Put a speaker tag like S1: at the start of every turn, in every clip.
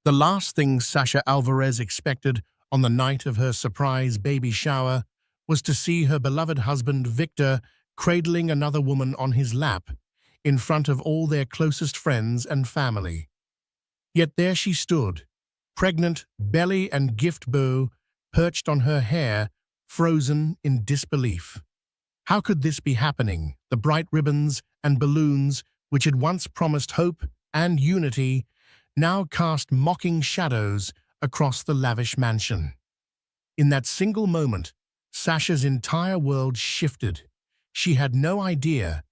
S1: The last thing Sasha Alvarez expected on the night of her surprise baby shower was to see her beloved husband Victor cradling another woman on his lap in front of all their closest friends and family. Yet there she stood, pregnant, belly and gift bow perched on her hair, frozen in disbelief. How could this be happening? The bright ribbons and balloons, which had once promised hope and unity, now cast mocking shadows across the lavish mansion. In that single moment, Sasha's entire world shifted. She had no idea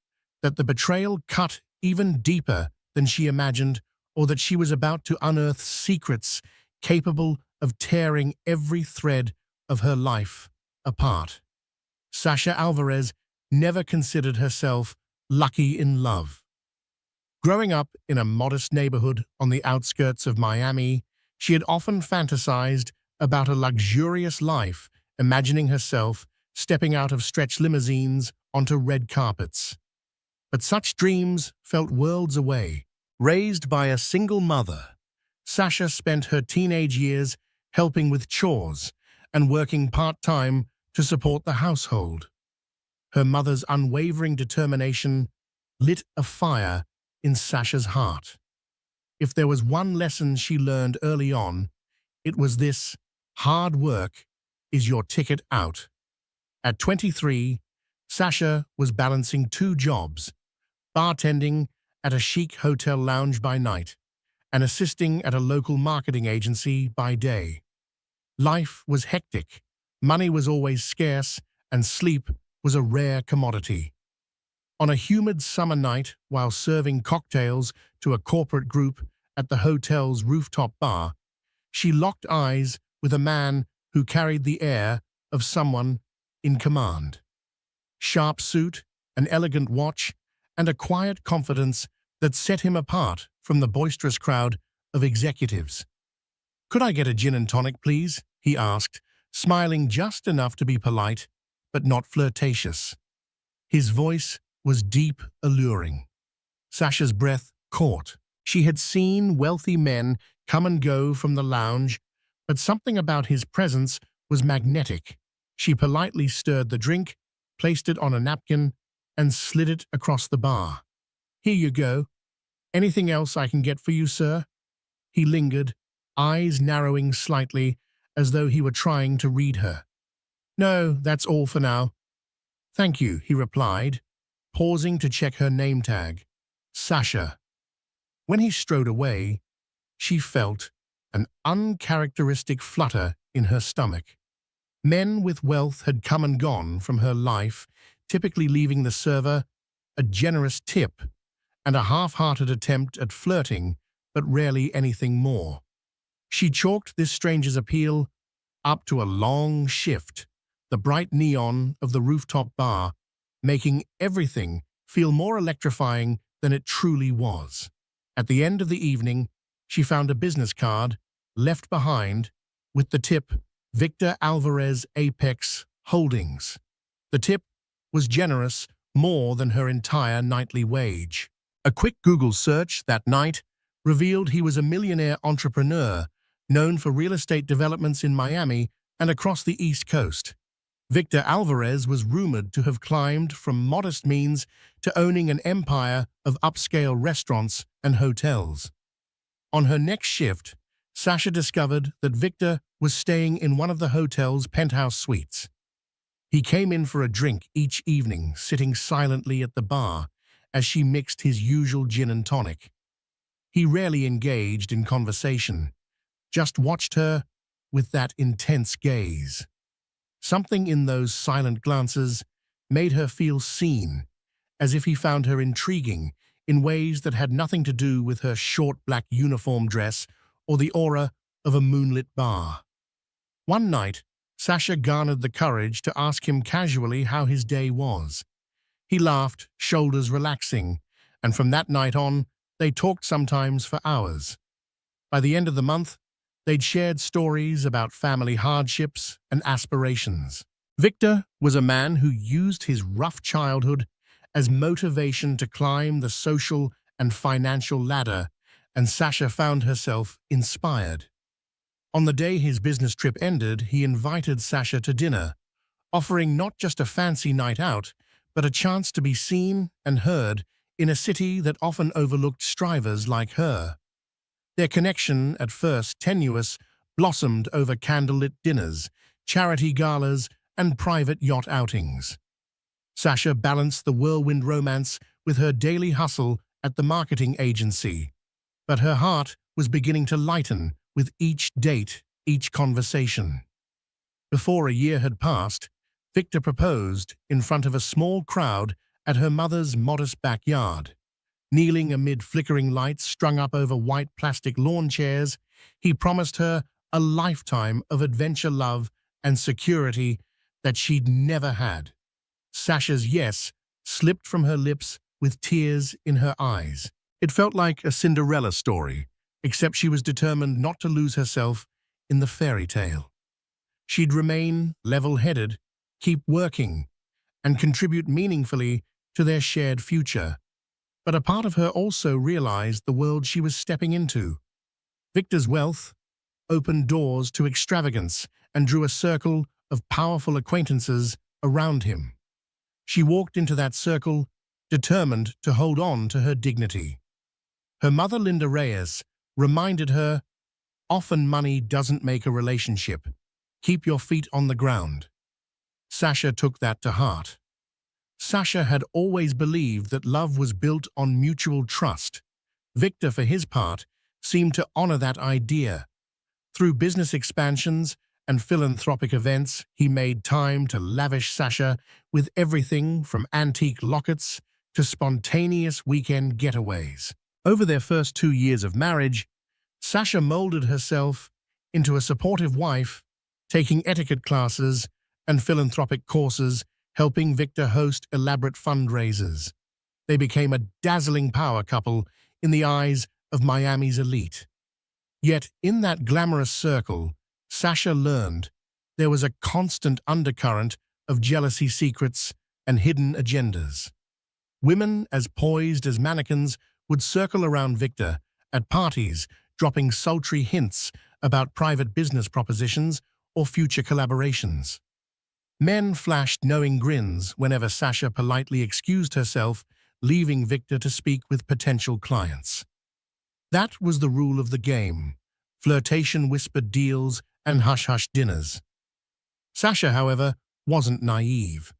S1: that the betrayal cut even deeper than she imagined, or that she was about to unearth secrets capable of tearing every thread of her life apart. Sasha Alvarez never considered herself lucky in love. Growing up in a modest neighborhood on the outskirts of Miami, she had often fantasized about a luxurious life, imagining herself stepping out of stretch limousines onto red carpets. But such dreams felt worlds away. Raised by a single mother, Sasha spent her teenage years helping with chores and working part-time to support the household. Her mother's unwavering determination lit a fire in Sasha's heart. If there was one lesson she learned early on, it was this: hard work is your ticket out. At 23, Sasha was balancing two jobs, bartending at a chic hotel lounge by night and assisting at a local marketing agency by day. Life was hectic, money was always scarce, and sleep was a rare commodity. On a humid summer night, while serving cocktails to a corporate group at the hotel's rooftop bar, she locked eyes with a man who carried the air of someone in command. Sharp suit, an elegant watch, and a quiet confidence that set him apart from the boisterous crowd of executives. "Could I get a gin and tonic, please?" he asked, smiling just enough to be polite, but not flirtatious. His voice was deep, alluring. Sasha's breath caught. She had seen wealthy men come and go from the lounge, but something about his presence was magnetic. She politely stirred the drink, placed it on a napkin, and slid it across the bar. "Here you go. Anything else I can get for you, sir?" He lingered, eyes narrowing slightly as though he were trying to read her. "No, that's all for now." "Thank you," he replied, pausing to check her name tag. Sasha. When he strode away, she felt an uncharacteristic flutter in her stomach. Men with wealth had come and gone from her life, typically leaving the server a generous tip and a half-hearted attempt at flirting, but rarely anything more. She chalked this stranger's appeal up to a long shift, the bright neon of the rooftop bar, making everything feel more electrifying than it truly was. At the end of the evening, she found a business card left behind with the tip, "Victor Alvarez Apex Holdings." The tip was generous, more than her entire nightly wage. A quick Google search that night revealed he was a millionaire entrepreneur known for real estate developments in Miami and across the East Coast. Victor Alvarez was rumored to have climbed from modest means to owning an empire of upscale restaurants and hotels. On her next shift, Sasha discovered that Victor was staying in one of the hotel's penthouse suites. He came in for a drink each evening, sitting silently at the bar as she mixed his usual gin and tonic. He rarely engaged in conversation, just watched her with that intense gaze. Something in those silent glances made her feel seen, as if he found her intriguing in ways that had nothing to do with her short black uniform dress or the aura of a moonlit bar. One night, Sasha garnered the courage to ask him casually how his day was. He laughed, shoulders relaxing, and from that night on, they talked sometimes for hours. By the end of the month, they'd shared stories about family hardships and aspirations. Victor was a man who used his rough childhood as motivation to climb the social and financial ladder and Sasha found herself inspired. On the day his business trip ended, he invited Sasha to dinner, offering not just a fancy night out, but a chance to be seen and heard in a city that often overlooked strivers like her. Their connection, at first tenuous, blossomed over candlelit dinners, charity galas, and private yacht outings. Sasha balanced the whirlwind romance with her daily hustle at the marketing agency, but her heart was beginning to lighten with each date, each conversation. Before a year had passed, Victor proposed in front of a small crowd at her mother's modest backyard. Kneeling amid flickering lights strung up over white plastic lawn chairs, he promised her a lifetime of adventure love and security that she'd never had. Sasha's yes slipped from her lips with tears in her eyes. It felt like a Cinderella story, except she was determined not to lose herself in the fairy tale. She'd remain level-headed, keep working, and contribute meaningfully to their shared future. But a part of her also realized the world she was stepping into. Victor's wealth opened doors to extravagance and drew a circle of powerful acquaintances around him. She walked into that circle, determined to hold on to her dignity. Her mother, Linda Reyes, reminded her, "Often money doesn't make a relationship. Keep your feet on the ground." Sasha took that to heart. Sasha had always believed that love was built on mutual trust. Victor, for his part, seemed to honor that idea. Through business expansions and philanthropic events, he made time to lavish Sasha with everything from antique lockets to spontaneous weekend getaways. Over their first 2 years of marriage, Sasha molded herself into a supportive wife, taking etiquette classes and philanthropic courses, helping Victor host elaborate fundraisers. They became a dazzling power couple in the eyes of Miami's elite. Yet, in that glamorous circle, Sasha learned there was a constant undercurrent of jealousy secrets and hidden agendas. Women as poised as mannequins would circle around Victor at parties, dropping sultry hints about private business propositions or future collaborations. Men flashed knowing grins whenever Sasha politely excused herself, leaving Victor to speak with potential clients. That was the rule of the game: flirtation-whispered deals and hush-hush dinners. Sasha, however, wasn't naive.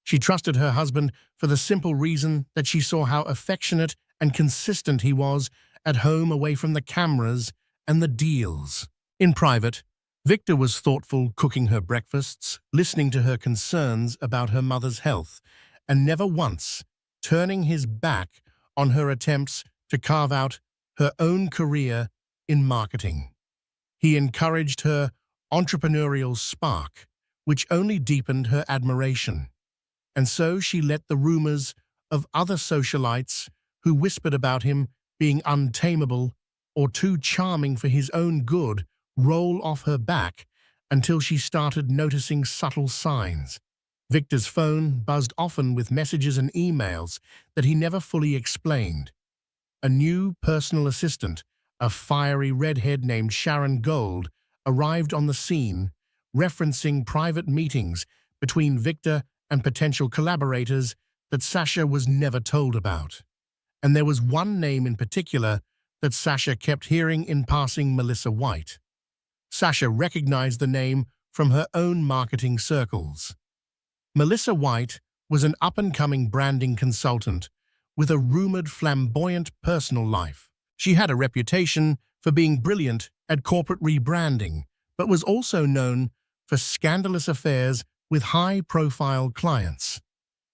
S1: She trusted her husband for the simple reason that she saw how affectionate and consistent he was at home, away from the cameras and the deals. In private, Victor was thoughtful, cooking her breakfasts, listening to her concerns about her mother's health, and never once turning his back on her attempts to carve out her own career in marketing. He encouraged her entrepreneurial spark, which only deepened her admiration. And so she let the rumors of other socialites who whispered about him being untamable or too charming for his own good roll off her back until she started noticing subtle signs. Victor's phone buzzed often with messages and emails that he never fully explained. A new personal assistant, a fiery redhead named Sharon Gold, arrived on the scene, referencing private meetings between Victor and potential collaborators that Sasha was never told about. And there was one name in particular that Sasha kept hearing in passing: Melissa White. Sasha recognized the name from her own marketing circles. Melissa White was an up-and-coming branding consultant with a rumored flamboyant personal life. She had a reputation for being brilliant at corporate rebranding, but was also known for scandalous affairs with high-profile clients.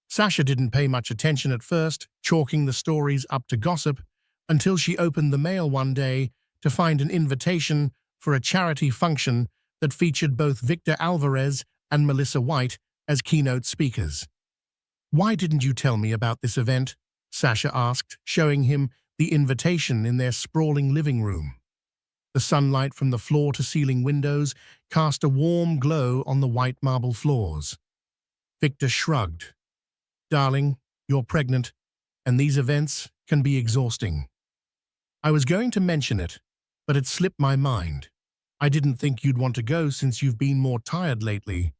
S1: Sasha didn't pay much attention at first, chalking the stories up to gossip, until she opened the mail one day to find an invitation for a charity function that featured both Victor Alvarez and Melissa White as keynote speakers. "Why didn't you tell me about this event?" Sasha asked, showing him the invitation in their sprawling living room. The sunlight from the floor-to-ceiling windows cast a warm glow on the white marble floors. Victor shrugged. "Darling, you're pregnant, and these events can be exhausting." I was going to mention it, but it slipped my mind. I didn't think you'd want to go since you've been more tired lately.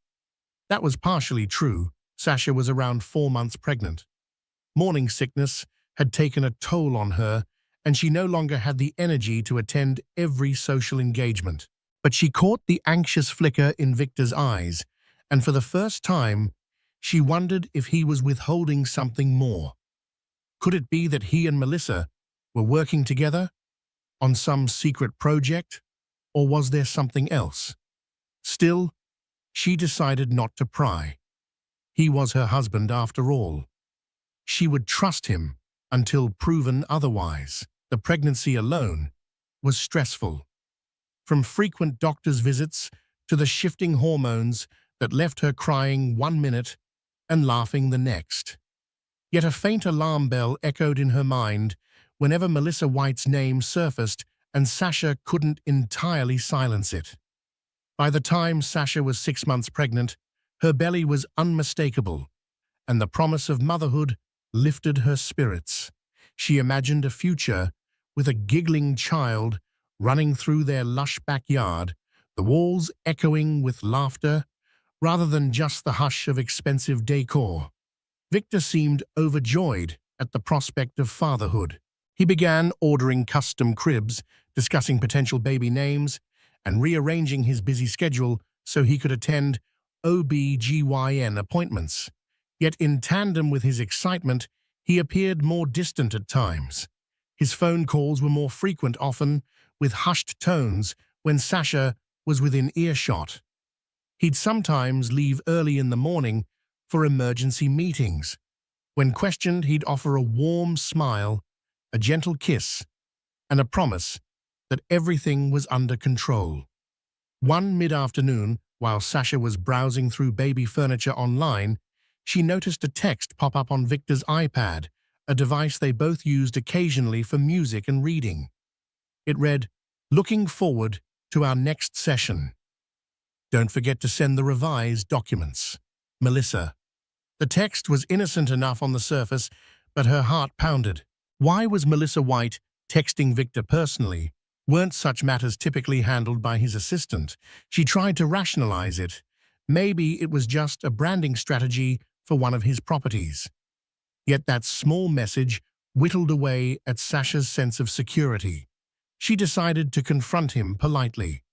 S1: That was partially true. Sasha was around 4 months pregnant. Morning sickness had taken a toll on her, and she no longer had the energy to attend every social engagement. But she caught the anxious flicker in Victor's eyes, and for the first time, she wondered if he was withholding something more. Could it be that he and Melissa were working together on some secret project, or was there something else? Still, she decided not to pry. He was her husband after all. She would trust him until proven otherwise. The pregnancy alone was stressful. From frequent doctor's visits to the shifting hormones that left her crying 1 minute and laughing the next. Yet a faint alarm bell echoed in her mind whenever Melissa White's name surfaced, and Sasha couldn't entirely silence it. By the time Sasha was 6 months pregnant, her belly was unmistakable, and the promise of motherhood lifted her spirits. She imagined a future with a giggling child running through their lush backyard, the walls echoing with laughter rather than just the hush of expensive decor. Victor seemed overjoyed at the prospect of fatherhood. He began ordering custom cribs, discussing potential baby names, and rearranging his busy schedule so he could attend OB/GYN appointments. Yet in tandem with his excitement, he appeared more distant at times. His phone calls were more frequent, often with hushed tones when Sasha was within earshot. He'd sometimes leave early in the morning for emergency meetings. When questioned, he'd offer a warm smile, a gentle kiss, and a promise that everything was under control. One mid-afternoon, while Sasha was browsing through baby furniture online, she noticed a text pop up on Victor's iPad, a device they both used occasionally for music and reading. It read, "Looking forward to our next session. Don't forget to send the revised documents. Melissa." The text was innocent enough on the surface, but her heart pounded. Why was Melissa White texting Victor personally? Weren't such matters typically handled by his assistant? She tried to rationalize it. Maybe it was just a branding strategy for one of his properties. Yet that small message whittled away at Sasha's sense of security. She decided to confront him politely.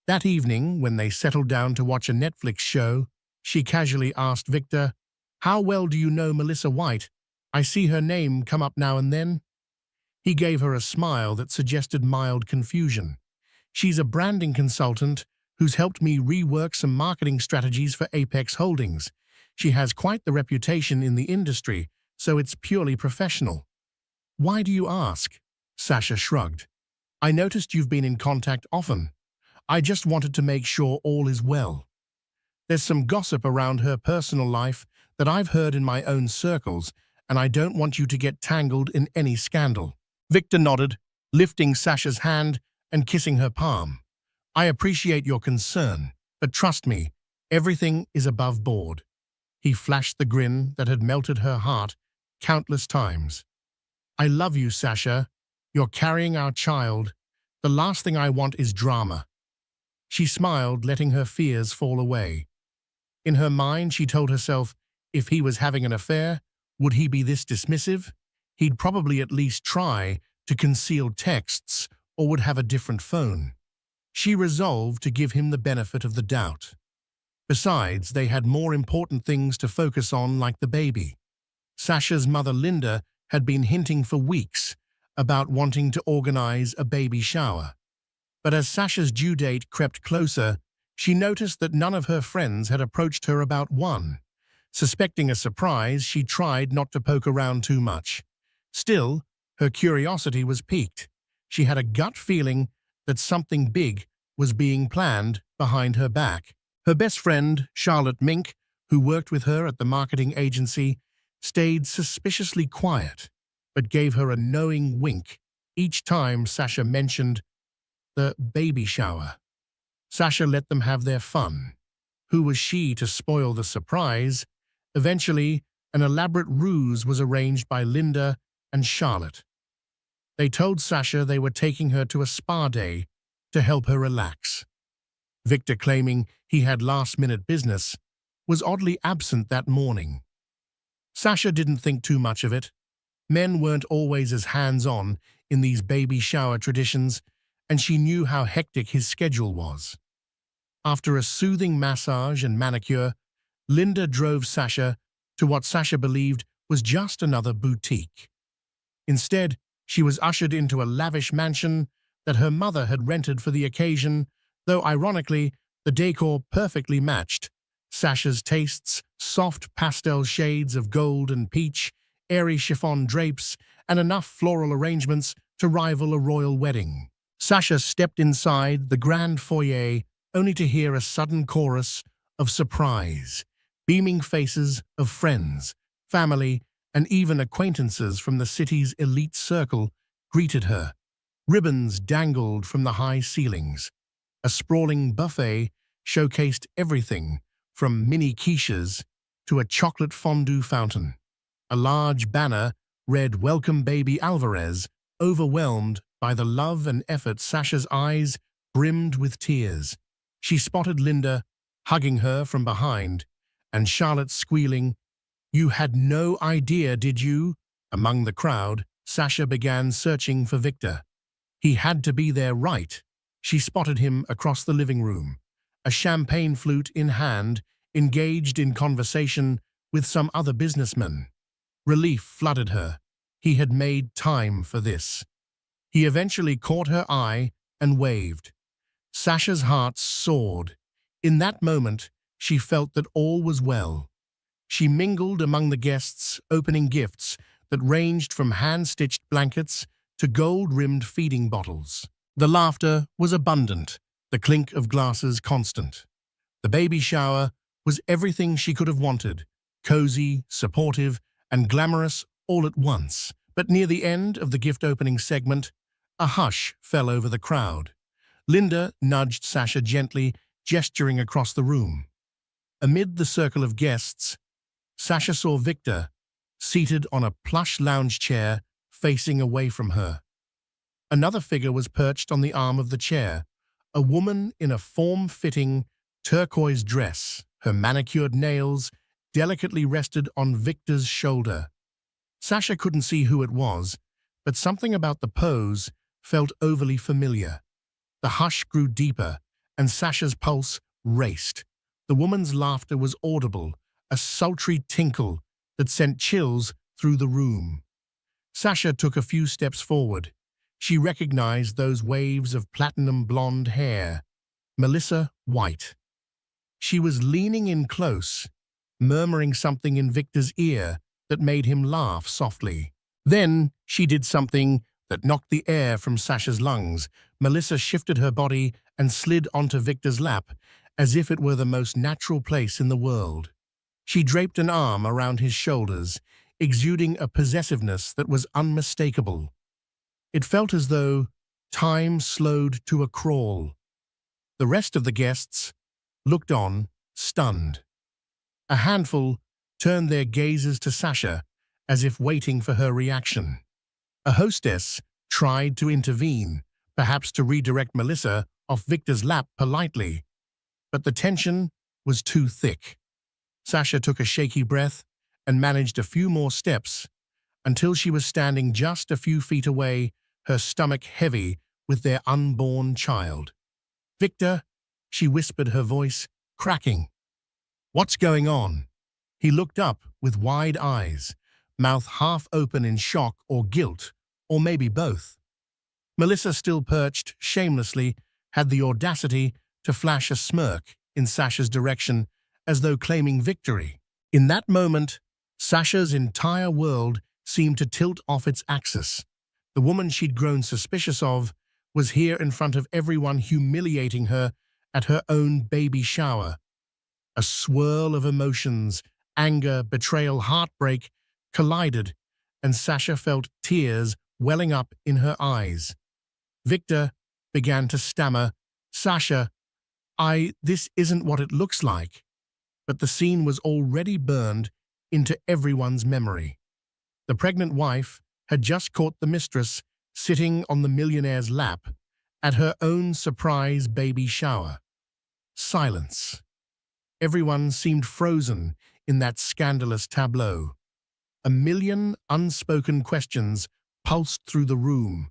S1: That evening, when they settled down to watch a Netflix show, she casually asked Victor, "How well do you know Melissa White? I see her name come up now and then." He gave her a smile that suggested mild confusion. "She's a branding consultant who's helped me rework some marketing strategies for Apex Holdings. She has quite the reputation in the industry, so it's purely professional." "Why do you ask?" Sasha shrugged. "I noticed you've been in contact often. I just wanted to make sure all is well. There's some gossip around her personal life that I've heard in my own circles, and I don't want you to get tangled in any scandal." Victor nodded, lifting Sasha's hand and kissing her palm. "I appreciate your concern, but trust me, everything is above board." He flashed the grin that had melted her heart countless times. "I love you, Sasha. You're carrying our child. The last thing I want is drama." She smiled, letting her fears fall away. In her mind, she told herself, if he was having an affair, would he be this dismissive? He'd probably at least try to conceal texts or would have a different phone. She resolved to give him the benefit of the doubt. Besides, they had more important things to focus on, like the baby. Sasha's mother, Linda, had been hinting for weeks about wanting to organize a baby shower. But as Sasha's due date crept closer, she noticed that none of her friends had approached her about one. Suspecting a surprise, she tried not to poke around too much. Still, her curiosity was piqued. She had a gut feeling that something big was being planned behind her back. Her best friend, Charlotte Mink, who worked with her at the marketing agency, stayed suspiciously quiet, but gave her a knowing wink each time Sasha mentioned the baby shower. Sasha let them have their fun. Who was she to spoil the surprise? Eventually, an elaborate ruse was arranged by Linda and Charlotte. They told Sasha they were taking her to a spa day to help her relax. Victor, claiming he had last-minute business, was oddly absent that morning. Sasha didn't think too much of it. Men weren't always as hands-on in these baby shower traditions, and she knew how hectic his schedule was. After a soothing massage and manicure, Linda drove Sasha to what Sasha believed was just another boutique. Instead, she was ushered into a lavish mansion that her mother had rented for the occasion, though ironically, the decor perfectly matched Sasha's tastes: soft pastel shades of gold and peach, airy chiffon drapes, and enough floral arrangements to rival a royal wedding. Sasha stepped inside the grand foyer only to hear a sudden chorus of surprise. Beaming faces of friends, family, and even acquaintances from the city's elite circle greeted her. Ribbons dangled from the high ceilings. A sprawling buffet showcased everything from mini quiches to a chocolate fondue fountain. A large banner read "Welcome Baby Alvarez." Overwhelmed by the love and effort, Sasha's eyes brimmed with tears. She spotted Linda hugging her from behind, and Charlotte squealing, "You had no idea, did you?" Among the crowd, Sasha began searching for Victor. He had to be there, right? She spotted him across the living room, a champagne flute in hand, engaged in conversation with some other businessman. Relief flooded her. He had made time for this. He eventually caught her eye and waved. Sasha's heart soared. In that moment, she felt that all was well. She mingled among the guests, opening gifts that ranged from hand-stitched blankets to gold-rimmed feeding bottles. The laughter was abundant, the clink of glasses constant. The baby shower was everything she could have wanted: cozy, supportive, and glamorous all at once. But near the end of the gift-opening segment, a hush fell over the crowd. Linda nudged Sasha gently, gesturing across the room. Amid the circle of guests, Sasha saw Victor, seated on a plush lounge chair facing away from her. Another figure was perched on the arm of the chair, a woman in a form-fitting turquoise dress. Her manicured nails delicately rested on Victor's shoulder. Sasha couldn't see who it was, but something about the pose felt overly familiar. The hush grew deeper, and Sasha's pulse raced. The woman's laughter was audible, a sultry tinkle that sent chills through the room. Sasha took a few steps forward. She recognized those waves of platinum blonde hair. Melissa White. She was leaning in close, murmuring something in Victor's ear that made him laugh softly. Then she did something that knocked the air from Sasha's lungs. Melissa shifted her body and slid onto Victor's lap, as if it were the most natural place in the world. She draped an arm around his shoulders, exuding a possessiveness that was unmistakable. It felt as though time slowed to a crawl. The rest of the guests looked on, stunned. A handful turned their gazes to Sasha, as if waiting for her reaction. A hostess tried to intervene, perhaps to redirect Melissa off Victor's lap politely, but the tension was too thick. Sasha took a shaky breath and managed a few more steps until she was standing just a few feet away, her stomach heavy with their unborn child. "Victor," she whispered, her voice cracking. "What's going on?" He looked up with wide eyes, mouth half open in shock or guilt, or maybe both. Melissa, still perched shamelessly, had the audacity to flash a smirk in Sasha's direction, as though claiming victory. In that moment, Sasha's entire world seemed to tilt off its axis. The woman she'd grown suspicious of was here in front of everyone, humiliating her at her own baby shower. A swirl of emotions, anger, betrayal, heartbreak, collided, and Sasha felt tears welling up in her eyes. Victor began to stammer, "Sasha, this isn't what it looks like." But the scene was already burned into everyone's memory. The pregnant wife had just caught the mistress sitting on the millionaire's lap at her own surprise baby shower. Silence. Everyone seemed frozen in that scandalous tableau. A million unspoken questions pulsed through the room.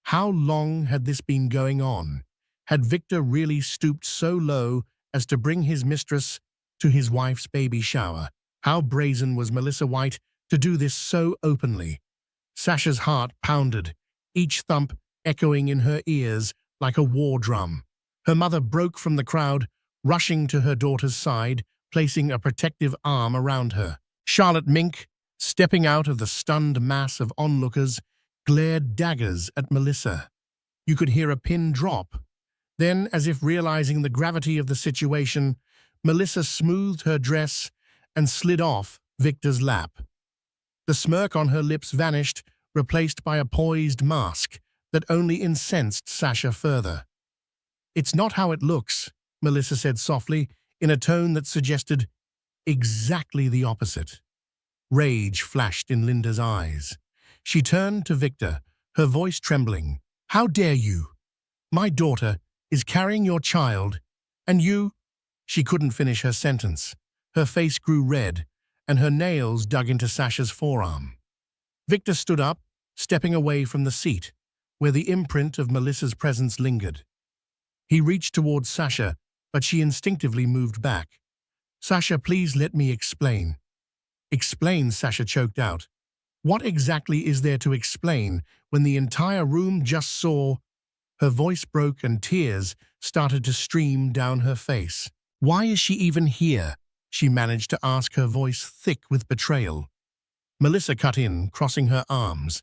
S1: How long had this been going on? Had Victor really stooped so low as to bring his mistress to his wife's baby shower? How brazen was Melissa White to do this so openly? Sasha's heart pounded, each thump echoing in her ears like a war drum. Her mother broke from the crowd, rushing to her daughter's side, placing a protective arm around her. Charlotte Mink, stepping out of the stunned mass of onlookers, glared daggers at Melissa. You could hear a pin drop. Then, as if realizing the gravity of the situation, Melissa smoothed her dress and slid off Victor's lap. The smirk on her lips vanished, replaced by a poised mask that only incensed Sasha further. "It's not how it looks," Melissa said softly, in a tone that suggested exactly the opposite. Rage flashed in Linda's eyes. She turned to Victor, her voice trembling. "How dare you? My daughter is carrying your child, and you—" She couldn't finish her sentence. Her face grew red, and her nails dug into Sasha's forearm. Victor stood up, stepping away from the seat, where the imprint of Melissa's presence lingered. He reached towards Sasha, but she instinctively moved back. "Sasha, please let me explain." "Explain," Sasha choked out. "What exactly is there to explain when the entire room just saw—" Her voice broke and tears started to stream down her face. "Why is she even here?" she managed to ask, her voice thick with betrayal. Melissa cut in, crossing her arms.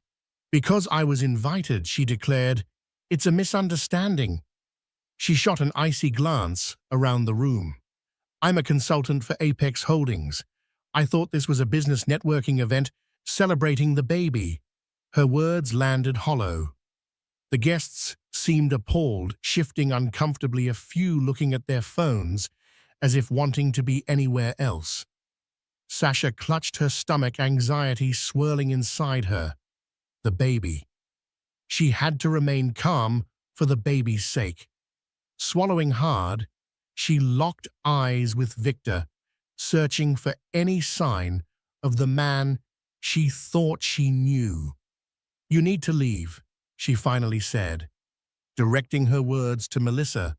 S1: "Because I was invited," she declared. "It's a misunderstanding." She shot an icy glance around the room. "I'm a consultant for Apex Holdings. I thought this was a business networking event celebrating the baby." Her words landed hollow. The guests seemed appalled, shifting uncomfortably, a few looking at their phones as if wanting to be anywhere else. Sasha clutched her stomach, anxiety swirling inside her. The baby. She had to remain calm for the baby's sake. Swallowing hard, she locked eyes with Victor, searching for any sign of the man she thought she knew. "You need to leave," she finally said, directing her words to Melissa,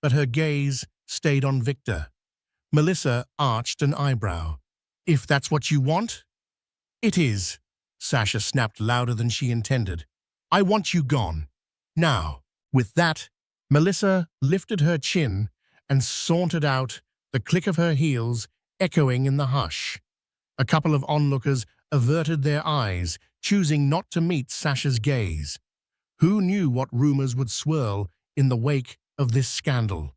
S1: but her gaze stayed on Victor. Melissa arched an eyebrow. "If that's what you want?" "It is," Sasha snapped louder than she intended. "I want you gone. Now." With that, Melissa lifted her chin and sauntered out, the click of her heels echoing in the hush. A couple of onlookers averted their eyes, choosing not to meet Sasha's gaze. Who knew what rumors would swirl in the wake of this scandal?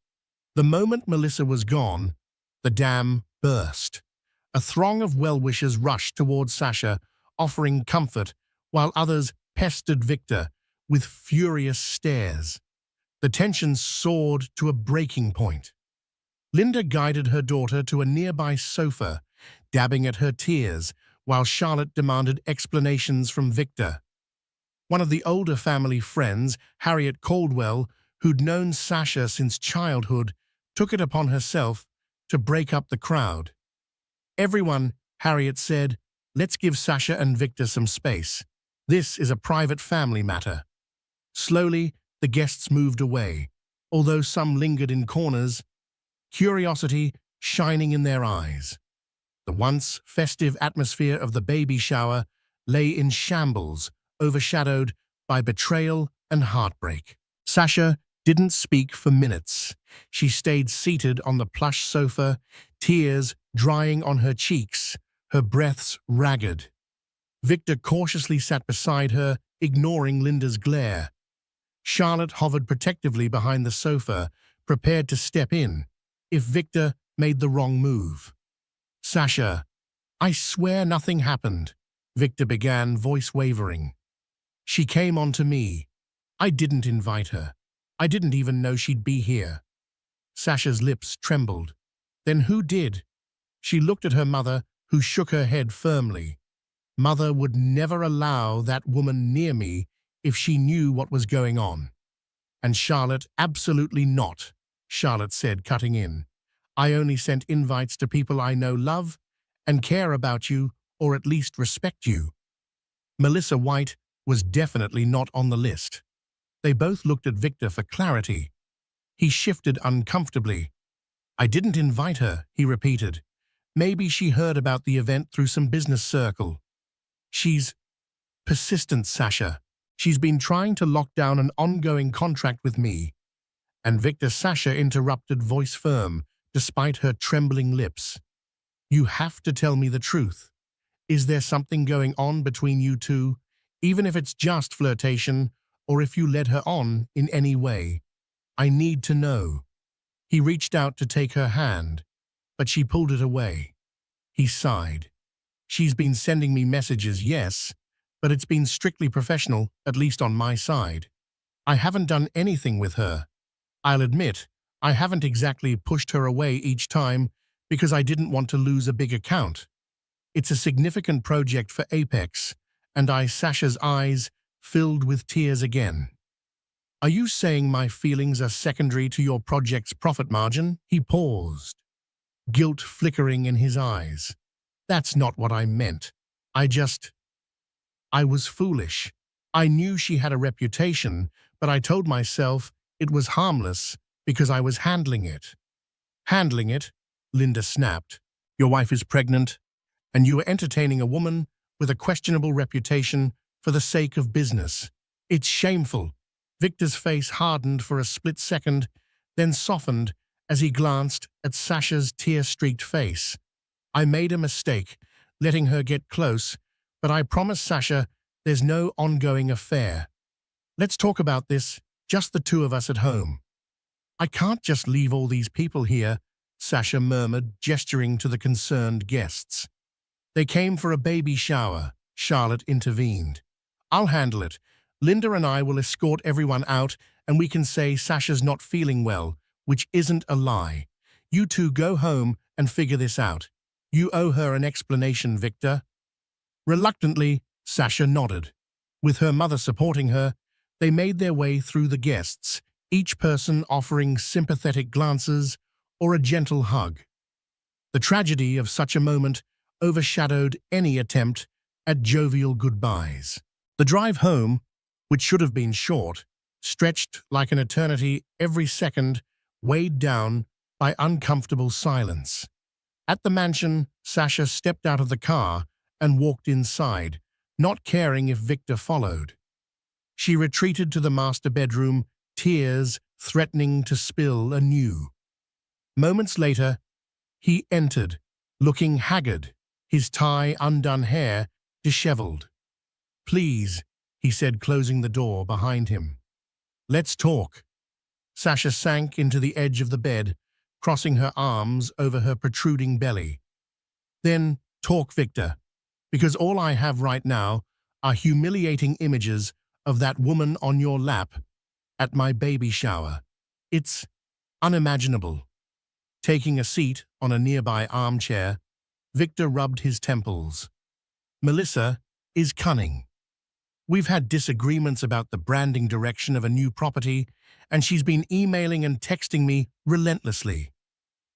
S1: The moment Melissa was gone, the dam burst. A throng of well-wishers rushed towards Sasha, offering comfort, while others pestered Victor with furious stares. The tension soared to a breaking point. Linda guided her daughter to a nearby sofa, dabbing at her tears, while Charlotte demanded explanations from Victor. One of the older family friends, Harriet Caldwell, who'd known Sasha since childhood, took it upon herself to break up the crowd. "Everyone," Harriet said, "let's give Sasha and Victor some space. This is a private family matter." Slowly, the guests moved away, although some lingered in corners, curiosity shining in their eyes. The once festive atmosphere of the baby shower lay in shambles, overshadowed by betrayal and heartbreak. Sasha didn't speak for minutes. She stayed seated on the plush sofa, tears drying on her cheeks, her breaths ragged. Victor cautiously sat beside her, ignoring Linda's glare. Charlotte hovered protectively behind the sofa, prepared to step in if Victor made the wrong move. "Sasha, I swear nothing happened," Victor began, voice wavering. "She came on to me. I didn't invite her. I didn't even know she'd be here." Sasha's lips trembled. "Then who did?" She looked at her mother, who shook her head firmly. "Mother would never allow that woman near me if she knew what was going on. And Charlotte, absolutely not, Charlotte said, cutting in. I only sent invites to people I know love and care about you, or at least respect you. Melissa White was definitely not on the list. They both looked at Victor for clarity. He shifted uncomfortably. I didn't invite her, he repeated. Maybe she heard about the event through some business circle. She's persistent, Sasha. She's been trying to lock down an ongoing contract with me. And Victor Sasha interrupted, voice firm, despite her trembling lips. You have to tell me the truth. Is there something going on between you two, even if it's just flirtation, or if you led her on in any way? I need to know. He reached out to take her hand, but she pulled it away. He sighed. She's been sending me messages, yes, but it's been strictly professional, at least on my side. I haven't done anything with her. I'll admit, I haven't exactly pushed her away each time because I didn't want to lose a big account. It's a significant project for Apex, and Sasha's eyes filled with tears again. Are you saying my feelings are secondary to your project's profit margin? He paused, guilt flickering in his eyes. That's not what I meant. I was foolish. I knew she had a reputation, but I told myself it was harmless because I was handling it. Handling it? Linda snapped. Your wife is pregnant, and you are entertaining a woman with a questionable reputation for the sake of business. It's shameful. Victor's face hardened for a split second, then softened as he glanced at Sasha's tear-streaked face. I made a mistake, letting her get close, but I promise, Sasha, there's no ongoing affair. Let's talk about this, just the two of us at home. I can't just leave all these people here, Sasha murmured, gesturing to the concerned guests. They came for a baby shower, Charlotte intervened. I'll handle it. Linda and I will escort everyone out, and we can say Sasha's not feeling well, which isn't a lie. You two go home and figure this out. You owe her an explanation, Victor. Reluctantly, Sasha nodded. With her mother supporting her, they made their way through the guests, each person offering sympathetic glances or a gentle hug. The tragedy of such a moment overshadowed any attempt at jovial goodbyes. The drive home, which should have been short, stretched like an eternity every second, weighed down by uncomfortable silence. At the mansion, Sasha stepped out of the car and walked inside, not caring if Victor followed. She retreated to the master bedroom, tears threatening to spill anew. Moments later, he entered, looking haggard, his tie-undone hair disheveled. Please, he said, closing the door behind him. Let's talk. Sasha sank into the edge of the bed, crossing her arms over her protruding belly. Then, talk, Victor, because all I have right now are humiliating images of that woman on your lap at my baby shower. It's unimaginable. Taking a seat on a nearby armchair, Victor rubbed his temples. Melissa is cunning. We've had disagreements about the branding direction of a new property, and she's been emailing and texting me relentlessly.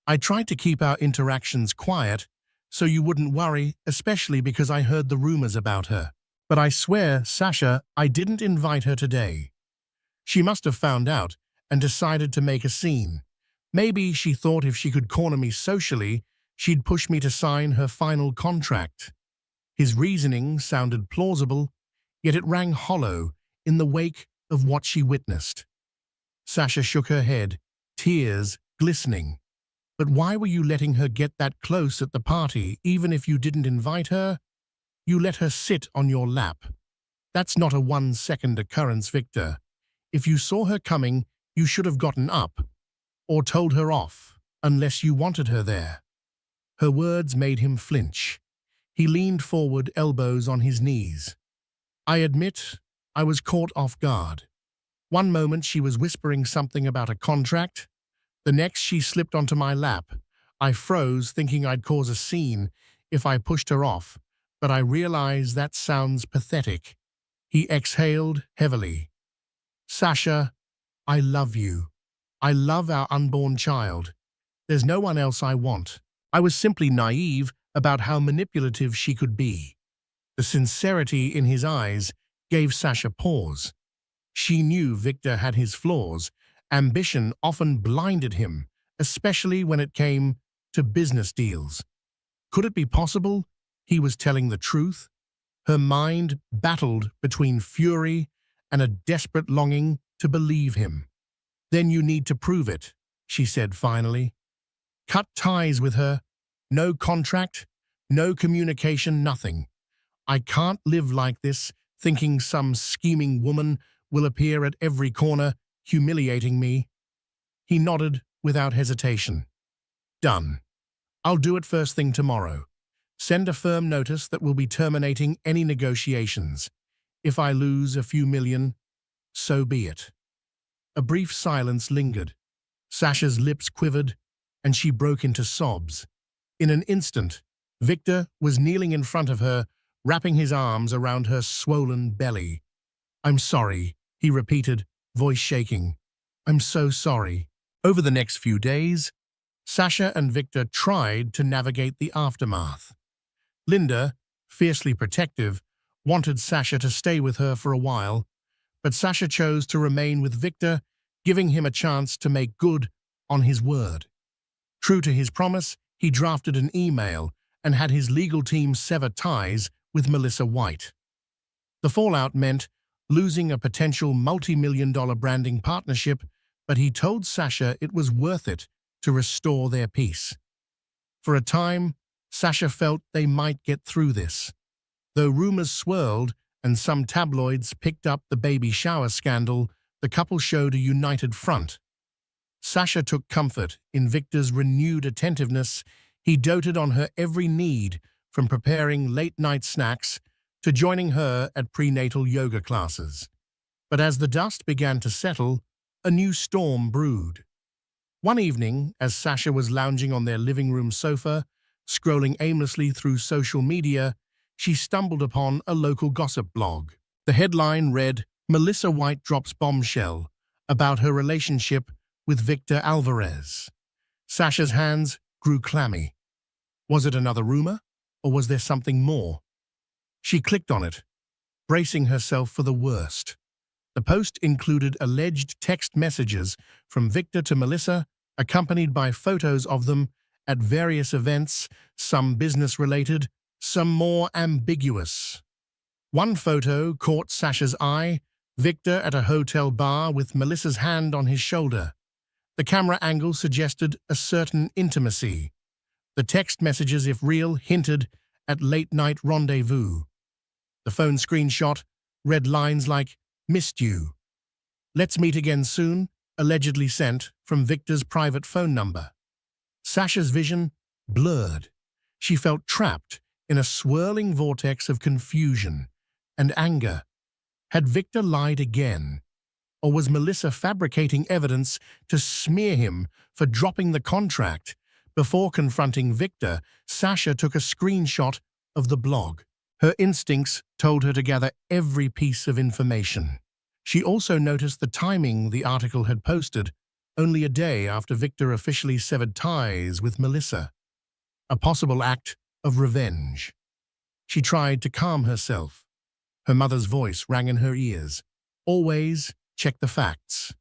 S1: I tried to keep our interactions quiet, so you wouldn't worry, especially because I heard the rumors about her. But I swear, Sasha, I didn't invite her today. She must have found out and decided to make a scene. Maybe she thought if she could corner me socially, she'd push me to sign her final contract. His reasoning sounded plausible, yet it rang hollow in the wake of what she witnessed. Sasha shook her head, tears glistening. But why were you letting her get that close at the party, even if you didn't invite her? You let her sit on your lap. That's not a 1-second occurrence, Victor. If you saw her coming, you should have gotten up, or told her off, unless you wanted her there. Her words made him flinch. He leaned forward, elbows on his knees. I admit, I was caught off guard. One moment she was whispering something about a contract. The next she slipped onto my lap. I froze, thinking I'd cause a scene if I pushed her off, but I realized that sounds pathetic. He exhaled heavily. Sasha, I love you. I love our unborn child. There's no one else I want. I was simply naive about how manipulative she could be. The sincerity in his eyes gave Sasha pause. She knew Victor had his flaws. Ambition often blinded him, especially when it came to business deals. Could it be possible he was telling the truth? Her mind battled between fury and a desperate longing to believe him. Then you need to prove it, she said finally. Cut ties with her. No contract, no communication, nothing. I can't live like this, thinking some scheming woman will appear at every corner, humiliating me. He nodded without hesitation. Done. I'll do it first thing tomorrow. Send a firm notice that we'll be terminating any negotiations. If I lose a few million, so be it. A brief silence lingered. Sasha's lips quivered, and she broke into sobs. In an instant, Victor was kneeling in front of her, wrapping his arms around her swollen belly. I'm sorry, he repeated, voice shaking. I'm so sorry. Over the next few days, Sasha and Victor tried to navigate the aftermath. Linda, fiercely protective, wanted Sasha to stay with her for a while, but Sasha chose to remain with Victor, giving him a chance to make good on his word. True to his promise, he drafted an email and had his legal team sever ties with Melissa White. The fallout meant losing a potential multi-million-dollar branding partnership, but he told Sasha it was worth it to restore their peace. For a time, Sasha felt they might get through this. Though rumors swirled and some tabloids picked up the baby shower scandal, the couple showed a united front. Sasha took comfort in Victor's renewed attentiveness. He doted on her every need, from preparing late-night snacks to joining her at prenatal yoga classes. But as the dust began to settle, a new storm brewed. One evening, as Sasha was lounging on their living room sofa, scrolling aimlessly through social media, she stumbled upon a local gossip blog. The headline read, Melissa White drops bombshell about her relationship with Victor Alvarez. Sasha's hands grew clammy. Was it another rumor, or was there something more? She clicked on it, bracing herself for the worst. The post included alleged text messages from Victor to Melissa, accompanied by photos of them at various events, some business-related, some more ambiguous. One photo caught Sasha's eye, Victor at a hotel bar with Melissa's hand on his shoulder. The camera angle suggested a certain intimacy. The text messages, if real, hinted at late-night rendezvous. The phone screenshot read lines like, "Missed you. Let's meet again soon," allegedly sent from Victor's private phone number. Sasha's vision blurred. She felt trapped in a swirling vortex of confusion and anger. Had Victor lied again? Or was Melissa fabricating evidence to smear him for dropping the contract? Before confronting Victor, Sasha took a screenshot of the blog. Her instincts told her to gather every piece of information. She also noticed the timing the article had posted, only a day after Victor officially severed ties with Melissa. A possible act of revenge. She tried to calm herself. Her mother's voice rang in her ears. Always check the facts.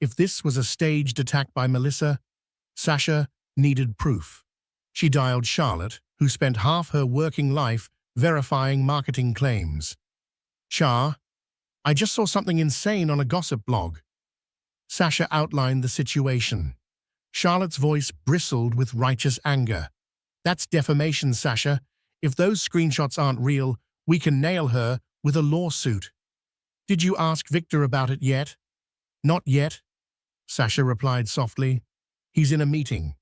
S1: If this was a staged attack by Melissa, Sasha needed proof. She dialed Charlotte, who spent half her working life verifying marketing claims. "Char, I just saw something insane on a gossip blog." Sasha outlined the situation. Charlotte's voice bristled with righteous anger. "That's defamation, Sasha. If those screenshots aren't real, we can nail her with a lawsuit." "Did you ask Victor about it yet?" "Not yet," Sasha replied softly. "He's in a meeting."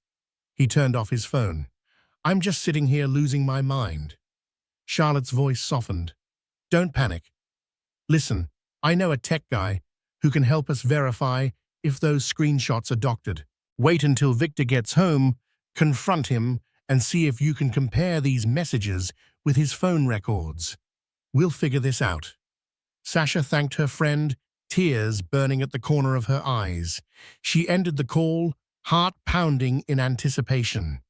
S1: He turned off his phone. "I'm just sitting here losing my mind." Charlotte's voice softened. "Don't panic. Listen, I know a tech guy who can help us verify if those screenshots are doctored. Wait until Victor gets home, confront him, and see if you can compare these messages with his phone records. We'll figure this out." Sasha thanked her friend, tears burning at the corner of her eyes. She ended the call, heart pounding in anticipation.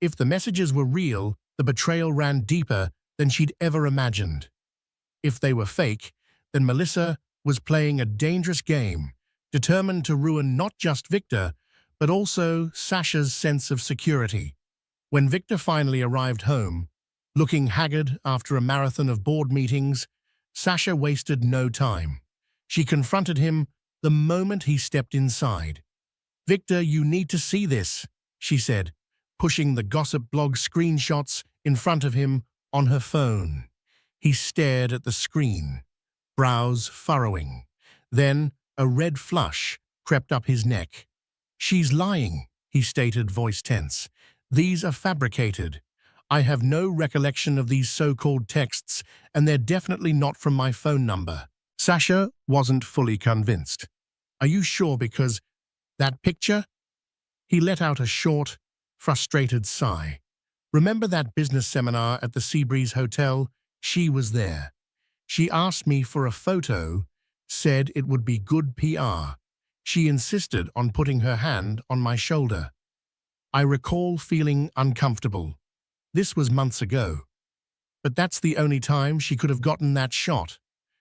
S1: If the messages were real, the betrayal ran deeper than she'd ever imagined. If they were fake, then Melissa was playing a dangerous game, determined to ruin not just Victor, but also Sasha's sense of security. When Victor finally arrived home, looking haggard after a marathon of board meetings, Sasha wasted no time. She confronted him the moment he stepped inside. "Victor, you need to see this," she said, pushing the gossip blog screenshots in front of him on her phone. He stared at the screen, brows furrowing. Then a red flush crept up his neck. "She's lying," he stated, voice tense. "These are fabricated. I have no recollection of these so-called texts, and they're definitely not from my phone number." Sasha wasn't fully convinced. "Are you sure? Because that picture?" He let out a short, frustrated sigh. "Remember that business seminar at the Seabreeze Hotel? She was there. She asked me for a photo, said it would be good PR. She insisted on putting her hand on my shoulder. I recall feeling uncomfortable. This was months ago. But that's the only time she could have gotten that shot."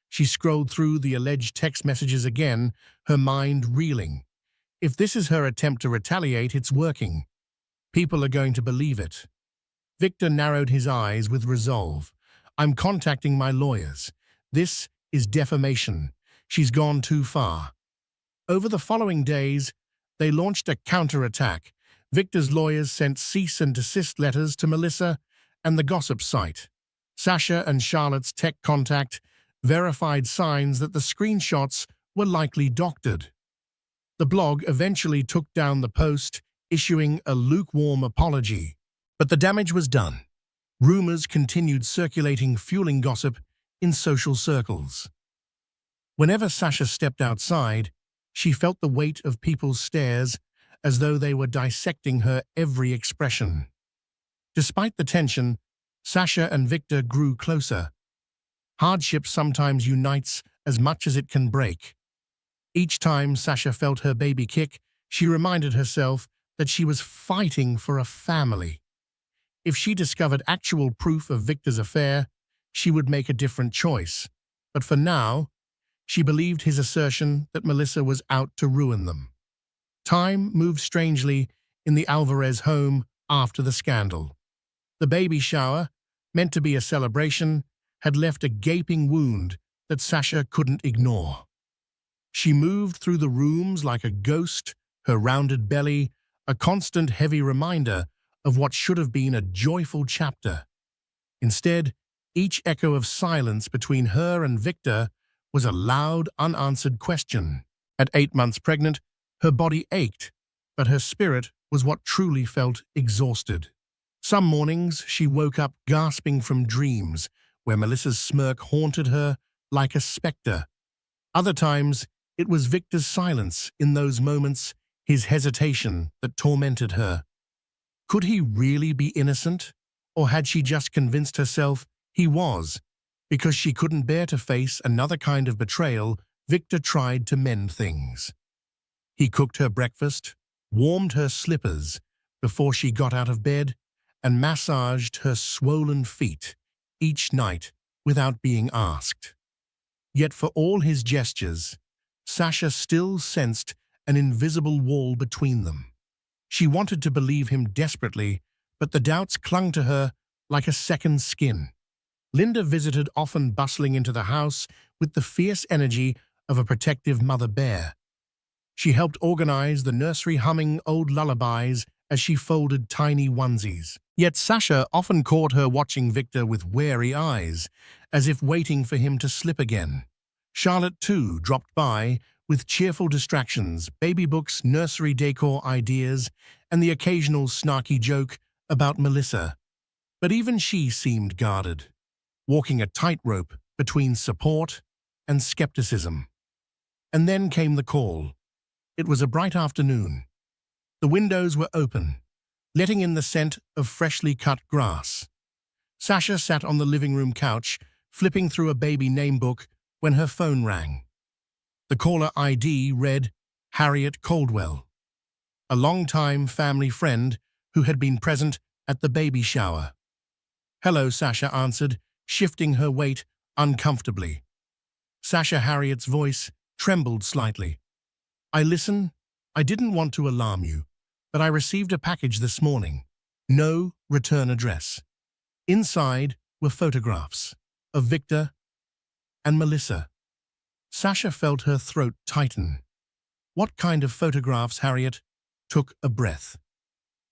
S1: She scrolled through the alleged text messages again, her mind reeling. If this is her attempt to retaliate, it's working. People are going to believe it. Victor narrowed his eyes with resolve. "I'm contacting my lawyers. This is defamation. She's gone too far." Over the following days, they launched a counterattack. Victor's lawyers sent cease and desist letters to Melissa and the gossip site. Sasha and Charlotte's tech contact verified signs that the screenshots were likely doctored. The blog eventually took down the post, issuing a lukewarm apology. But the damage was done. Rumors continued circulating, fueling gossip in social circles. Whenever Sasha stepped outside, she felt the weight of people's stares as though they were dissecting her every expression. Despite the tension, Sasha and Victor grew closer. Hardship sometimes unites as much as it can break. Each time Sasha felt her baby kick, she reminded herself that she was fighting for a family. If she discovered actual proof of Victor's affair, she would make a different choice. But for now, she believed his assertion that Melissa was out to ruin them. Time moved strangely in the Alvarez home after the scandal. The baby shower, meant to be a celebration, had left a gaping wound that Sasha couldn't ignore. She moved through the rooms like a ghost, her rounded belly a constant heavy reminder of what should have been a joyful chapter. Instead, each echo of silence between her and Victor was a loud, unanswered question. At 8 months pregnant, her body ached, but her spirit was what truly felt exhausted. Some mornings, she woke up gasping from dreams where Melissa's smirk haunted her like a specter. Other times, it was Victor's silence in those moments, his hesitation, that tormented her. Could he really be innocent? Or had she just convinced herself he was? Because she couldn't bear to face another kind of betrayal, Victor tried to mend things. He cooked her breakfast, warmed her slippers before she got out of bed, and massaged her swollen feet each night without being asked. Yet for all his gestures, Sasha still sensed an invisible wall between them. She wanted to believe him desperately, but the doubts clung to her like a second skin. Linda visited, often bustling into the house with the fierce energy of a protective mother bear. She helped organize the nursery, humming old lullabies as she folded tiny onesies. Yet Sasha often caught her watching Victor with wary eyes, as if waiting for him to slip again. Charlotte, too, dropped by with cheerful distractions, baby books, nursery decor ideas, and the occasional snarky joke about Melissa. But even she seemed guarded, walking a tightrope between support and skepticism. And then came the call. It was a bright afternoon. The windows were open, letting in the scent of freshly cut grass. Sasha sat on the living room couch, flipping through a baby name book when her phone rang. The caller ID read Harriet Caldwell, a long-time family friend who had been present at the baby shower. "Hello," Sasha answered, shifting her weight uncomfortably. Sasha Harriet's voice trembled slightly. Listen, I didn't want to alarm you, but I received a package this morning. No return address. Inside were photographs of Victor and Melissa." Sasha felt her throat tighten. "What kind of photographs?" Harriet took a breath.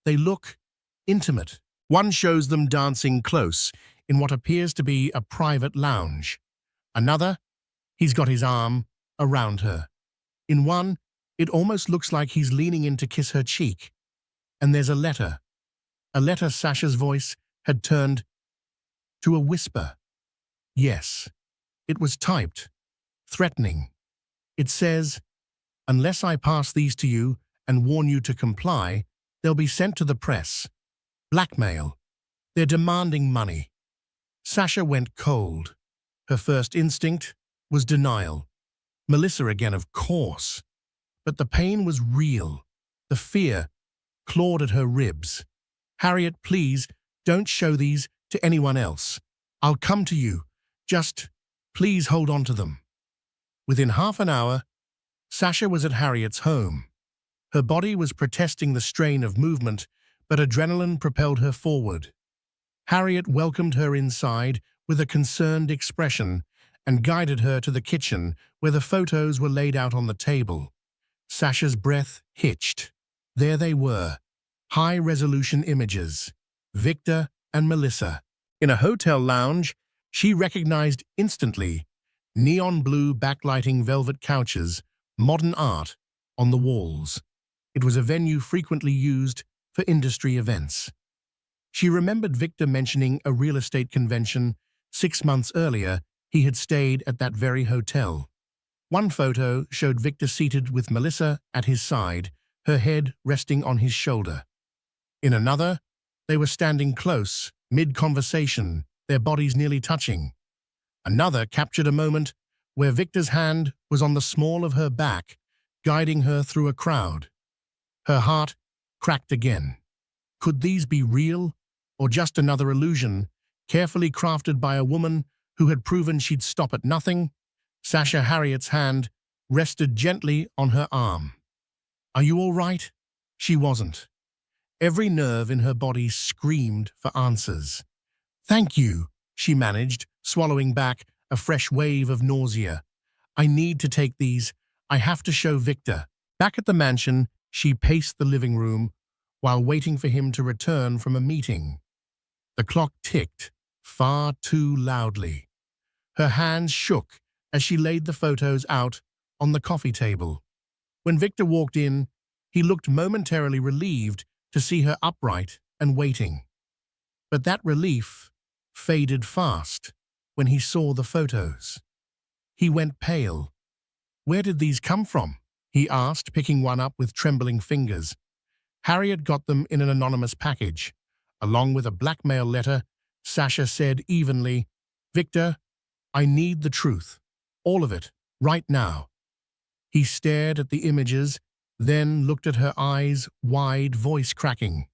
S1: "They look intimate. One shows them dancing close in what appears to be a private lounge. Another, he's got his arm around her. In one, it almost looks like he's leaning in to kiss her cheek. And there's a letter." A letter. Sasha's voice had turned to a whisper. Yes, it was typed, threatening. It says, "Unless I pass these to you and warn you to comply, they'll be sent to the press. Blackmail. They're demanding money." Sasha went cold. Her first instinct was denial. Melissa again, of course. But the pain was real. The fear clawed at her ribs. "Harriet, please, don't show these to anyone else. I'll come to you. Just, please hold on to them." Within half an hour, Sasha was at Harriet's home. Her body was protesting the strain of movement, but adrenaline propelled her forward. Harriet welcomed her inside with a concerned expression and guided her to the kitchen where the photos were laid out on the table. Sasha's breath hitched. There they were, high-resolution images, Victor and Melissa. In a hotel lounge, she recognized instantly neon blue backlighting velvet couches, modern art on the walls. It was a venue frequently used for industry events. She remembered Victor mentioning a real estate convention 6 months earlier. He had stayed at that very hotel. One photo showed Victor seated with Melissa at his side, her head resting on his shoulder. In another, they were standing close, mid-conversation, their bodies nearly touching. Another captured a moment where Victor's hand was on the small of her back, guiding her through a crowd. Her heart cracked again. Could these be real, or just another illusion, carefully crafted by a woman who had proven she'd stop at nothing? Sasha Harriet's hand rested gently on her arm. "Are you all right?" She wasn't. Every nerve in her body screamed for answers. "Thank you," she managed, swallowing back a fresh wave of nausea. "I need to take these. I have to show Victor." Back at the mansion, she paced the living room while waiting for him to return from a meeting. The clock ticked far too loudly. Her hands shook as she laid the photos out on the coffee table. When Victor walked in, he looked momentarily relieved to see her upright and waiting. But that relief faded fast when he saw the photos. He went pale. "Where did these come from?" he asked, picking one up with trembling fingers. Harriet got them in an anonymous package. Along with a blackmail letter, Sasha said evenly, "Victor, I need the truth. All of it, right now." He stared at the images, then looked at her eyes wide, voice cracking.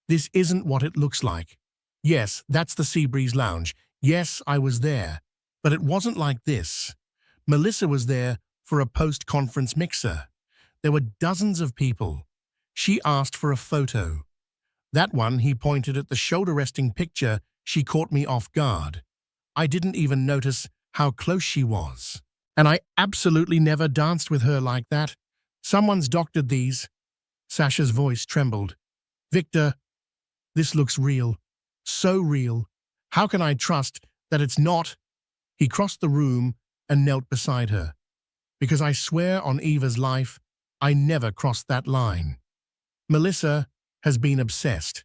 S1: "This isn't what it looks like. Yes, that's the Seabreeze Lounge. Yes, I was there. But it wasn't like this. Melissa was there for a post-conference mixer. There were dozens of people. She asked for a photo. That one," he pointed at the shoulder-resting picture. "She caught me off guard. I didn't even notice how close she was. And I absolutely never danced with her like that. Someone's doctored these." Sasha's voice trembled. "Victor, this looks real. So real. How can I trust that it's not?" He crossed the room and knelt beside her. "Because I swear on Eva's life, I never crossed that line. Melissa has been obsessed.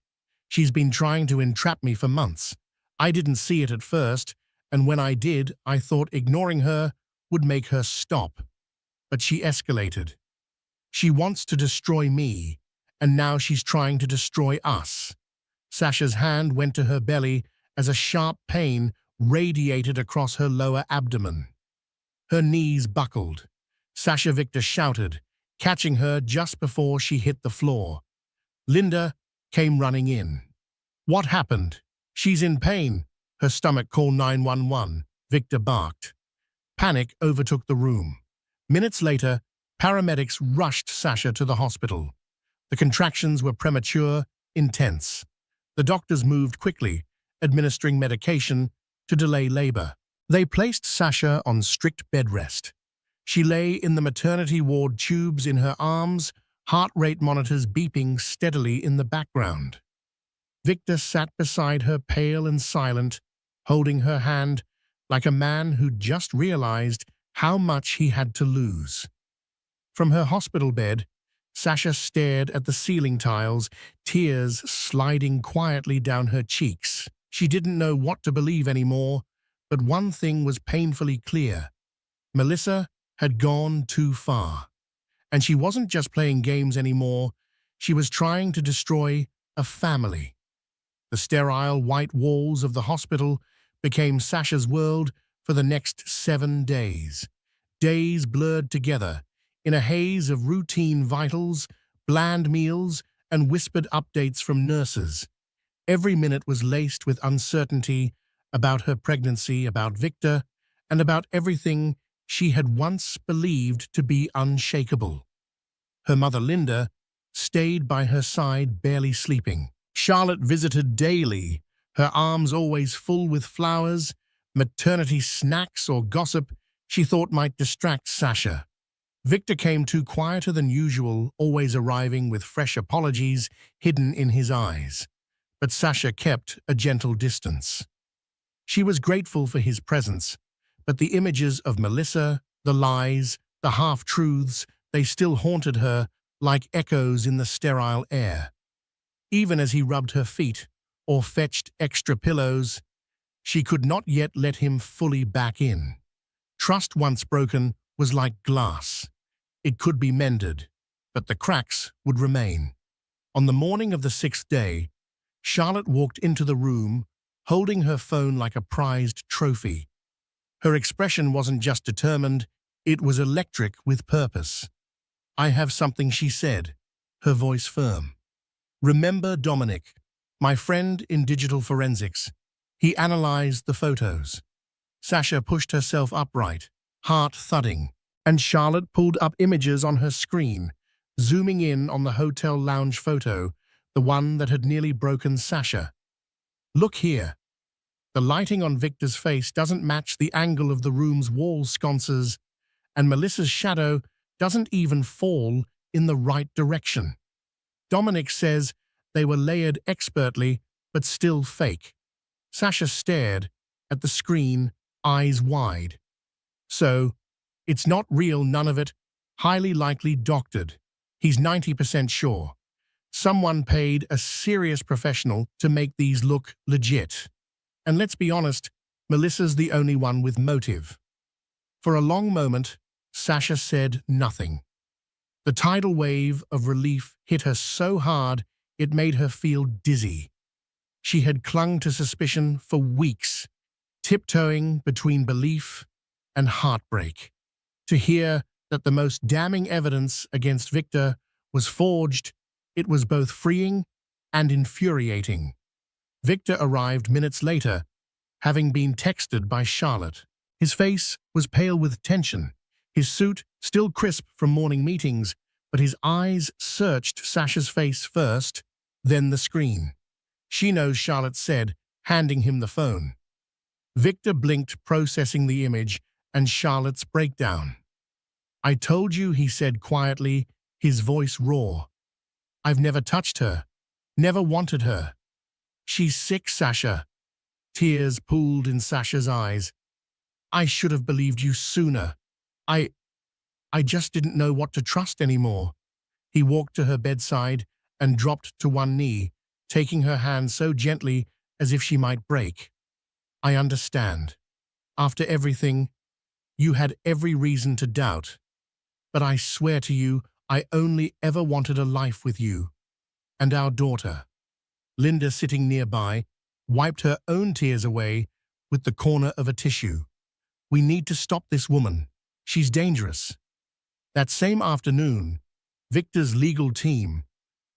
S1: She's been trying to entrap me for months. I didn't see it at first, and when I did, I thought ignoring her would make her stop. But she escalated. She wants to destroy me, and now she's trying to destroy us." Sasha's hand went to her belly as a sharp pain radiated across her lower abdomen. Her knees buckled. Sasha Victor shouted, catching her just before she hit the floor. Linda came running in. "What happened?" "She's in pain." Her stomach. "Call 911. Victor barked. Panic overtook the room. Minutes later, paramedics rushed Sasha to the hospital. The contractions were premature, intense. The doctors moved quickly, administering medication to delay labor. They placed Sasha on strict bed rest. She lay in the maternity ward, tubes in her arms, heart rate monitors beeping steadily in the background. Victor sat beside her, pale and silent, holding her hand like a man who'd just realized how much he had to lose. From her hospital bed, Sasha stared at the ceiling tiles, tears sliding quietly down her cheeks. She didn't know what to believe anymore, but one thing was painfully clear. Melissa had gone too far. And she wasn't just playing games anymore, she was trying to destroy a family. The sterile white walls of the hospital became Sasha's world for the next 7 days. Days blurred together in a haze of routine vitals, bland meals, and whispered updates from nurses. Every minute was laced with uncertainty about her pregnancy, about Victor, and about everything she had once believed to be unshakable. Her mother, Linda, stayed by her side, barely sleeping. Charlotte visited daily, her arms always full with flowers, maternity snacks or gossip she thought might distract Sasha. Victor came too, quieter than usual, always arriving with fresh apologies hidden in his eyes. But Sasha kept a gentle distance. She was grateful for his presence, but the images of Melissa, the lies, the half-truths, they still haunted her like echoes in the sterile air. Even as he rubbed her feet or fetched extra pillows, she could not yet let him fully back in. Trust once broken was like glass. It could be mended, but the cracks would remain. On the morning of the 6th day, Charlotte walked into the room, holding her phone like a prized trophy. Her expression wasn't just determined, it was electric with purpose. "I have something," she said, her voice firm. "Remember Dominic, my friend in digital forensics? He analyzed the photos." Sasha pushed herself upright, heart thudding, and Charlotte pulled up images on her screen, zooming in on the hotel lounge photo, the one that had nearly broken Sasha. "Look here." The lighting on Victor's face doesn't match the angle of the room's wall sconces, and Melissa's shadow doesn't even fall in the right direction. Dominic says they were layered expertly, but still fake. Sasha stared at the screen, eyes wide. "So, it's not real, none of it. Highly likely doctored. He's 90% sure. Someone paid a serious professional to make these look legit. And let's be honest, Melissa's the only one with motive." For a long moment, Sasha said nothing. The tidal wave of relief hit her so hard it made her feel dizzy. She had clung to suspicion for weeks, tiptoeing between belief and heartbreak. To hear that the most damning evidence against Victor was forged, it was both freeing and infuriating. Victor arrived minutes later, having been texted by Charlotte. His face was pale with tension, his suit still crisp from morning meetings, but his eyes searched Sasha's face first, then the screen. "She knows," Charlotte said, handing him the phone. Victor blinked, processing the image and Charlotte's breakdown. "I told you," he said quietly, his voice raw. "I've never touched her, never wanted her. She's sick, Sasha." Tears pooled in Sasha's eyes. "I should have believed you sooner. I just didn't know what to trust anymore." He walked to her bedside and dropped to one knee, taking her hand so gently as if she might break. "I understand. After everything, you had every reason to doubt. But I swear to you, I only ever wanted a life with you. And our daughter." Linda, sitting nearby, wiped her own tears away with the corner of a tissue. "We need to stop this woman." She's dangerous. That same afternoon, Victor's legal team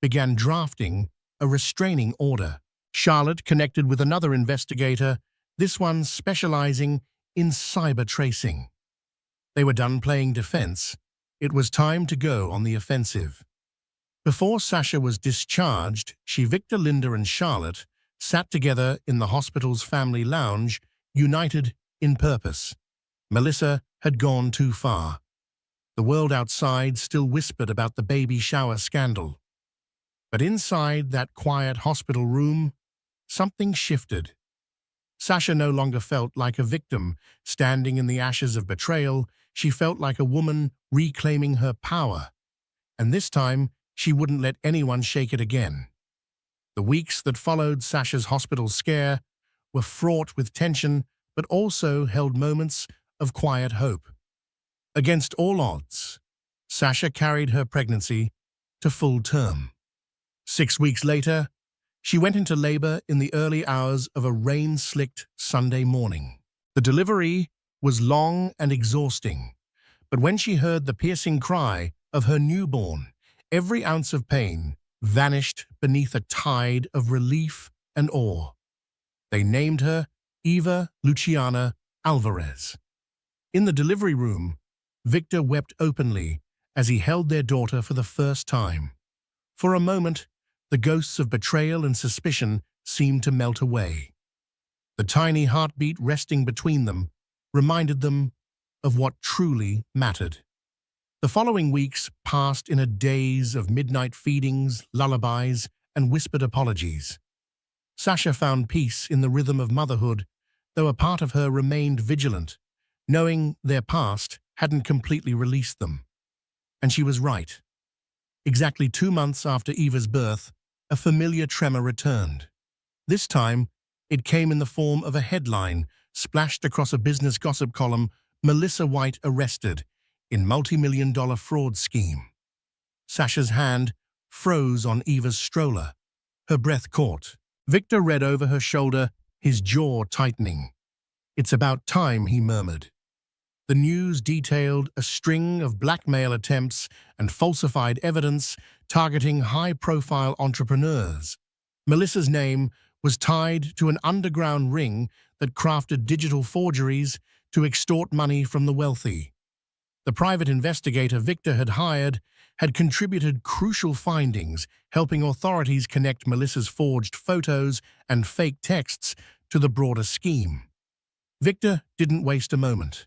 S1: began drafting a restraining order. Charlotte connected with another investigator, this one specializing in cyber tracing. They were done playing defense. It was time to go on the offensive. Before Sasha was discharged, Victor, Linda, and Charlotte sat together in the hospital's family lounge, united in purpose. Melissa had gone too far. The world outside still whispered about the baby shower scandal. But inside that quiet hospital room, something shifted. Sasha no longer felt like a victim standing in the ashes of betrayal. She felt like a woman reclaiming her power. And this time, she wouldn't let anyone shake it again. The weeks that followed Sasha's hospital scare were fraught with tension, but also held moments of quiet hope. Against all odds, Sasha carried her pregnancy to full term. 6 weeks later, she went into labor in the early hours of a rain-slicked Sunday morning. The delivery was long and exhausting, but when she heard the piercing cry of her newborn, every ounce of pain vanished beneath a tide of relief and awe. They named her Eva Luciana Alvarez. In the delivery room, Victor wept openly as he held their daughter for the first time. For a moment, the ghosts of betrayal and suspicion seemed to melt away. The tiny heartbeat resting between them reminded them of what truly mattered. The following weeks passed in a daze of midnight feedings, lullabies, and whispered apologies. Sasha found peace in the rhythm of motherhood, though a part of her remained vigilant, knowing their past hadn't completely released them. And she was right. Exactly 2 months after Eva's birth, a familiar tremor returned. This time, it came in the form of a headline splashed across a business gossip column: Melissa White arrested in multi-million-dollar fraud scheme. Sasha's hand froze on Eva's stroller. Her breath caught. Victor read over her shoulder, his jaw tightening. "It's about time," he murmured. The news detailed a string of blackmail attempts and falsified evidence targeting high-profile entrepreneurs. Melissa's name was tied to an underground ring that crafted digital forgeries to extort money from the wealthy. The private investigator Victor had hired had contributed crucial findings, helping authorities connect Melissa's forged photos and fake texts to the broader scheme. Victor didn't waste a moment.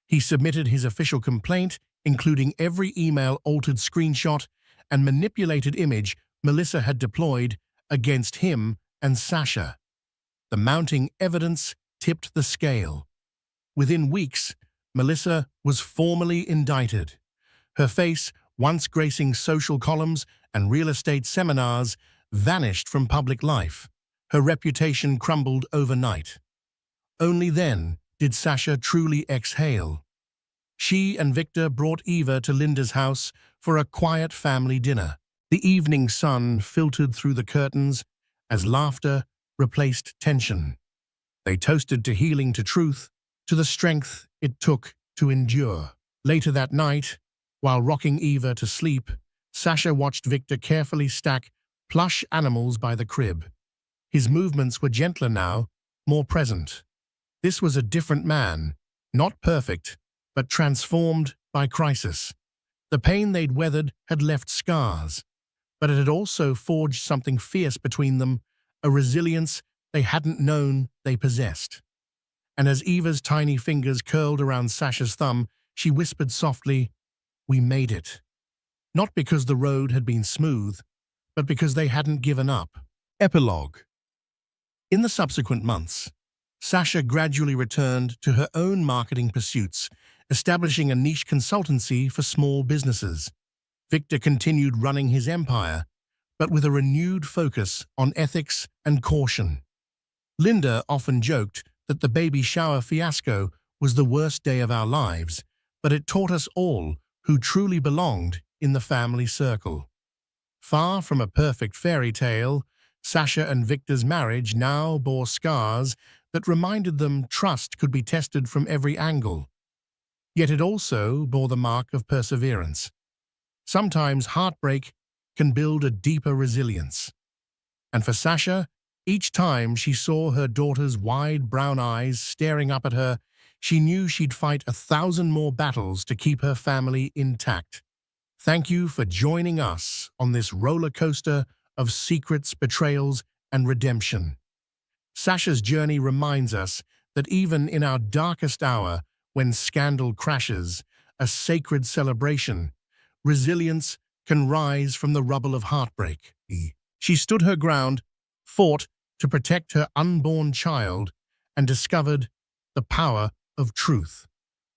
S1: He submitted his official complaint, including every email-altered screenshot and manipulated image Melissa had deployed against him and Sasha. The mounting evidence tipped the scale. Within weeks, Melissa was formally indicted. Her face, once gracing social columns and real estate seminars, vanished from public life. Her reputation crumbled overnight. Only then did Sasha truly exhale. She and Victor brought Eva to Linda's house for a quiet family dinner. The evening sun filtered through the curtains as laughter replaced tension. They toasted to healing, to truth, to the strength it took to endure. Later that night, while rocking Eva to sleep, Sasha watched Victor carefully stack plush animals by the crib. His movements were gentler now, more present. This was a different man, not perfect, but transformed by crisis. The pain they'd weathered had left scars, but it had also forged something fierce between them, a resilience they hadn't known they possessed. And as Eva's tiny fingers curled around Sasha's thumb, she whispered softly, "We made it." Not because the road had been smooth, but because they hadn't given up. Epilogue. In the subsequent months, Sasha gradually returned to her own marketing pursuits, establishing a niche consultancy for small businesses. Victor continued running his empire, but with a renewed focus on ethics and caution. Linda often joked that the baby shower fiasco was the worst day of our lives, but it taught us all who truly belonged in the family circle. Far from a perfect fairy tale, Sasha and Victor's marriage now bore scars that reminded them trust could be tested from every angle. Yet it also bore the mark of perseverance. Sometimes heartbreak can build a deeper resilience. And for Sasha, each time she saw her daughter's wide brown eyes staring up at her, she knew she'd fight 1,000 more battles to keep her family intact. Thank you for joining us on this roller coaster of secrets, betrayals, and redemption. Sasha's journey reminds us that even in our darkest hour, when scandal crashes, a sacred celebration, resilience can rise from the rubble of heartbreak. She stood her ground, fought to protect her unborn child, and discovered the power of truth.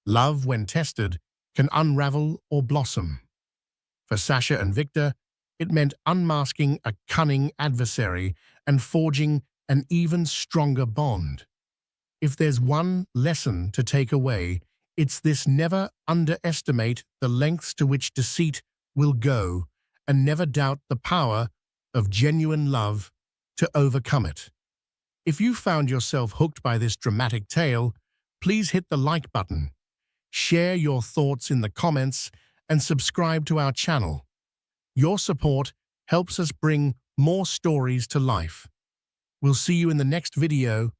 S1: Love, when tested, can unravel or blossom. For Sasha and Victor, it meant unmasking a cunning adversary and forging an even stronger bond. If there's one lesson to take away, it's this: never underestimate the lengths to which deceit will go, and never doubt the power of genuine love to overcome it. If you found yourself hooked by this dramatic tale, please hit the like button, share your thoughts in the comments, and subscribe to our channel. Your support helps us bring more stories to life. We'll see you in the next video.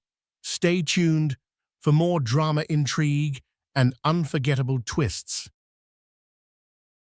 S1: Stay tuned for more drama, intrigue, and unforgettable twists.